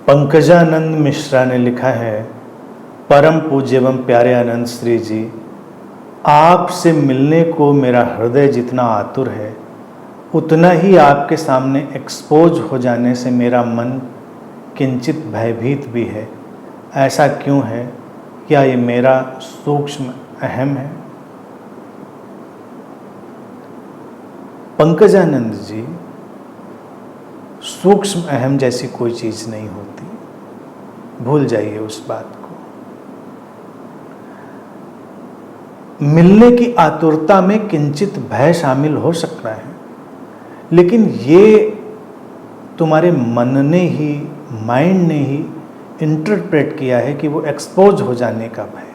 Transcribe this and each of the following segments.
पंकजानंद मिश्रा ने लिखा है, परम पूज्य एवं प्यारे आनंद श्री जी, आपसे मिलने को मेरा हृदय जितना आतुर है, उतना ही आपके सामने एक्सपोज हो जाने से मेरा मन किंचित भयभीत भी है। ऐसा क्यों है? क्या ये मेरा सूक्ष्म अहम है? पंकजानंद जी, सूक्ष्म अहम जैसी कोई चीज़ नहीं होती, भूल जाइए उस बात को। मिलने की आतुरता में किंचित भय शामिल हो सकता है, लेकिन ये तुम्हारे मन ने ही, माइंड ने ही इंटरप्रेट किया है कि वो एक्सपोज हो जाने का भय।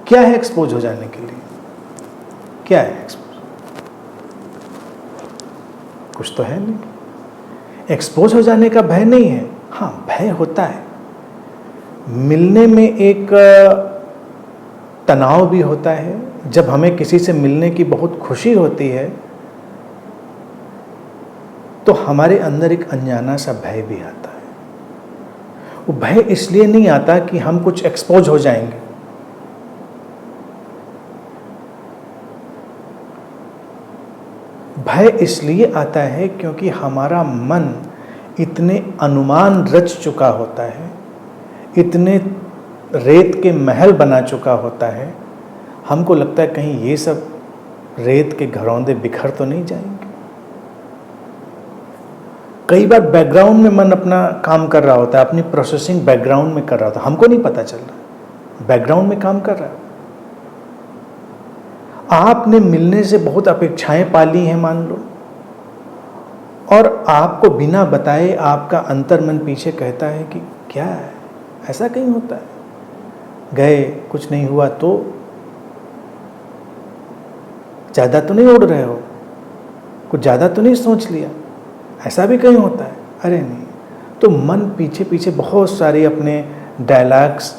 क्या है एक्सपोज हो जाने के लिए? क्या है एक्सपोज? कुछ तो है नहीं। एक्सपोज हो जाने का भय नहीं है। हाँ, भय होता है। मिलने में एक तनाव भी होता है। जब हमें किसी से मिलने की बहुत खुशी होती है तो हमारे अंदर एक अनजाना सा भय भी आता है। वो भय इसलिए नहीं आता कि हम कुछ एक्सपोज हो जाएंगे। भय इसलिए आता है क्योंकि हमारा मन इतने अनुमान रच चुका होता है, इतने रेत के महल बना चुका होता है, हमको लगता है कहीं ये सब रेत के घरौंदे बिखर तो नहीं जाएंगे। कई बार बैकग्राउंड में मन अपना काम कर रहा होता है, अपनी प्रोसेसिंग बैकग्राउंड में कर रहा होता है, हमको नहीं पता चल रहा, बैकग्राउंड में काम कर रहा है। आपने मिलने से बहुत अपेक्षाएं पाली हैं मान लो, और आपको बिना बताए आपका अंतर्मन पीछे कहता है कि क्या है, ऐसा कहीं होता है, गए कुछ नहीं हुआ तो, ज़्यादा तो नहीं उड़ रहे हो, कुछ ज़्यादा तो नहीं सोच लिया, ऐसा भी कहीं होता है। अरे नहीं, तो मन पीछे पीछे बहुत सारे अपने डायलॉग्स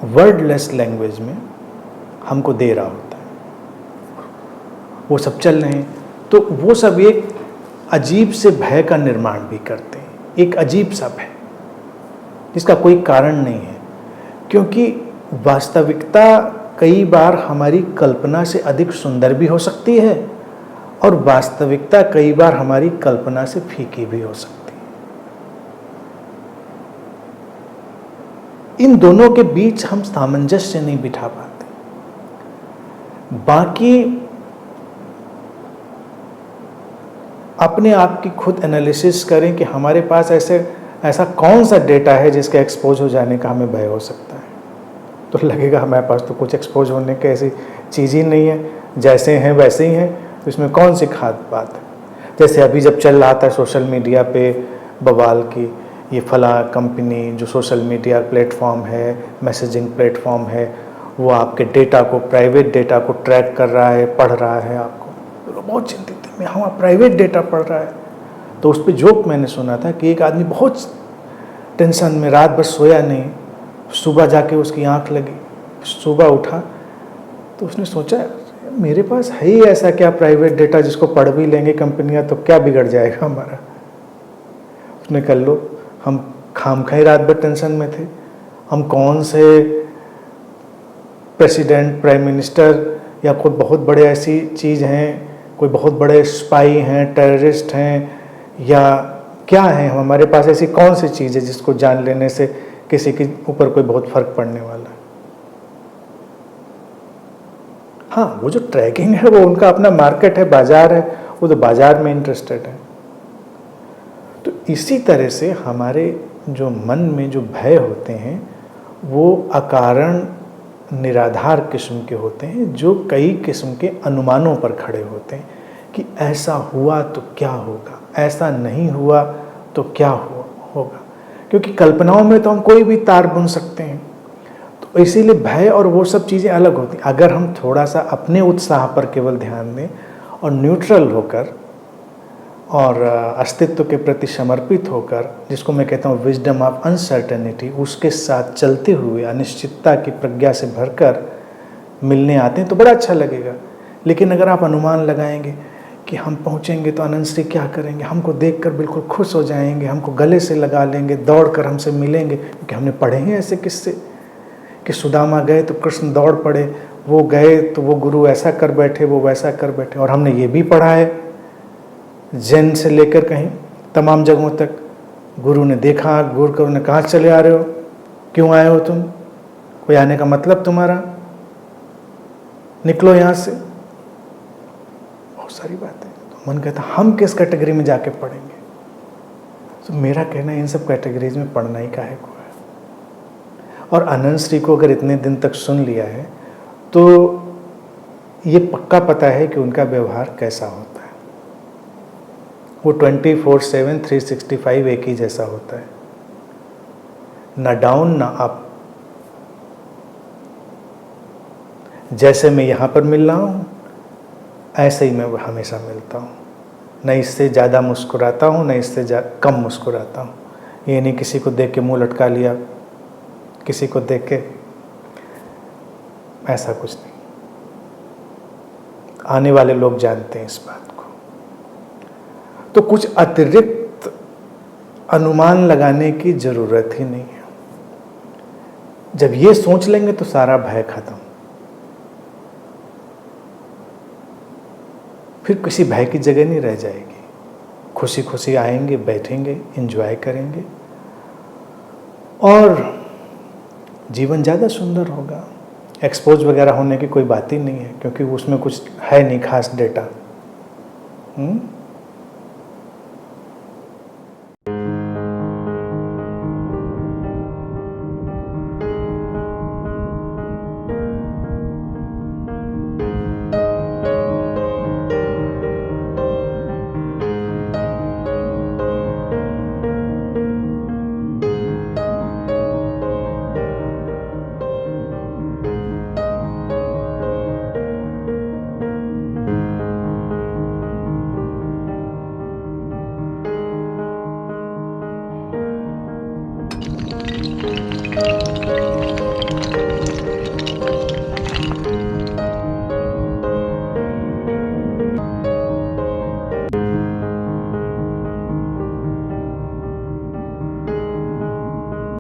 वर्डलेस लैंग्वेज में हमको दे रहा होता है, वो सब चल रहे हैं। तो वो सब एक अजीब से भय का निर्माण भी करते हैं, एक अजीब सा भय जिसका कोई कारण नहीं है, क्योंकि वास्तविकता कई बार हमारी कल्पना से अधिक सुंदर भी हो सकती है और वास्तविकता कई बार हमारी कल्पना से फीकी भी हो सकती है। इन दोनों के बीच हम सामंजस्य नहीं बिठा पाते। बाकी अपने आप की खुद एनालिसिस करें कि हमारे पास ऐसा कौन सा डेटा है जिसका एक्सपोज हो जाने का हमें भय हो सकता है। तो लगेगा हमारे पास तो कुछ एक्सपोज होने की ऐसी चीज़ ही नहीं है, जैसे हैं वैसे ही हैं, तो इसमें कौन सी खास बात है। जैसे अभी जब चल रहा था सोशल मीडिया पे बवाल की, ये फला कंपनी जो सोशल मीडिया प्लेटफॉर्म है, मैसेजिंग प्लेटफॉर्म है, वो आपके डेटा को, प्राइवेट डेटा को ट्रैक कर रहा है, पढ़ रहा है आपको। तो लोग बहुत चिंतित थे, हाँ प्राइवेट डेटा पढ़ रहा है। तो उस पर जोक मैंने सुना था कि एक आदमी बहुत टेंशन में रात भर सोया नहीं, सुबह जाके उसकी आंख लगी, सुबह उठा तो उसने सोचा मेरे पास है ही ऐसा क्या प्राइवेट डेटा जिसको पढ़ भी लेंगे कंपनियां तो क्या बिगड़ जाएगा हमारा। उसने कह लो, हम खामखाई रात भर टेंशन में थे, हम कौन से प्रेसिडेंट, प्राइम मिनिस्टर या कोई बहुत बड़े ऐसी चीज़ हैं, कोई बहुत बड़े स्पाई हैं, टेररिस्ट हैं, या क्या है, हमारे पास ऐसी कौन सी चीज़ है जिसको जान लेने से किसी के ऊपर कोई बहुत फर्क पड़ने वाला है। हाँ, वो जो ट्रैकिंग है वो उनका अपना मार्केट है, बाजार है, वो तो बाजार में इंटरेस्टेड है। तो इसी तरह से हमारे जो मन में जो भय होते हैं वो अकारण निराधार किस्म के होते हैं, जो कई किस्म के अनुमानों पर खड़े होते हैं कि ऐसा हुआ तो क्या होगा, ऐसा नहीं हुआ तो क्या होगा। क्योंकि कल्पनाओं में तो हम कोई भी तार बुन सकते हैं, तो इसीलिए भय और वो सब चीज़ें अलग होती हैं। अगर हम थोड़ा सा अपने उत्साह पर केवल ध्यान दें और न्यूट्रल होकर और अस्तित्व के प्रति समर्पित होकर, जिसको मैं कहता हूँ विजडम ऑफ अनसर्टेनिटी, उसके साथ चलते हुए अनिश्चितता की प्रज्ञा से भरकर मिलने आते हैं तो बड़ा अच्छा लगेगा। लेकिन अगर आप अनुमान लगाएंगे कि हम पहुँचेंगे तो आनंद श्री क्या करेंगे, हमको देखकर बिल्कुल खुश हो जाएंगे, हमको गले से लगा लेंगे, दौड़ कर हमसे मिलेंगे। क्योंकि हमने पढ़े हैं ऐसे किस्से कि सुदामा गए तो कृष्ण दौड़ पड़े, वो गए तो वो गुरु ऐसा कर बैठे, वो वैसा कर बैठे। और हमने ये भी पढ़ा है जैन से लेकर कहीं तमाम जगहों तक, गुरु ने देखा, गुरु ने कहाँ चले आ रहे हो, क्यों आए हो तुम, कोई आने का मतलब तुम्हारा, निकलो यहाँ से। बहुत सारी बातें। तो मन कहता हम किस कैटेगरी में जाके पढ़ेंगे। तो मेरा कहना इन सब कैटेगरीज में पढ़ना ही काहे को है। और आनंद श्री को अगर इतने दिन तक सुन लिया है तो ये पक्का पता है कि उनका व्यवहार कैसा होता है। वो 24/7 365 एक ही जैसा होता है, ना डाउन ना अप। जैसे मैं यहाँ पर मिल रहा हूँ ऐसे ही मैं हमेशा मिलता हूँ, न इससे ज़्यादा मुस्कुराता हूँ न इससे कम मुस्कुराता हूँ। ये नहीं किसी को देख के मुंह लटका लिया, किसी को देख के, ऐसा कुछ नहीं। आने वाले लोग जानते हैं इस बात को। तो कुछ अतिरिक्त अनुमान लगाने की ज़रूरत ही नहीं है। जब ये सोच लेंगे तो सारा भय खत्म। फिर किसी भय की जगह नहीं रह जाएगी। खुशी खुशी आएंगे, बैठेंगे, एंजॉय करेंगे और जीवन ज़्यादा सुंदर होगा। एक्सपोज वगैरह होने की कोई बात ही नहीं है, क्योंकि उसमें कुछ है नहीं खास डेटा।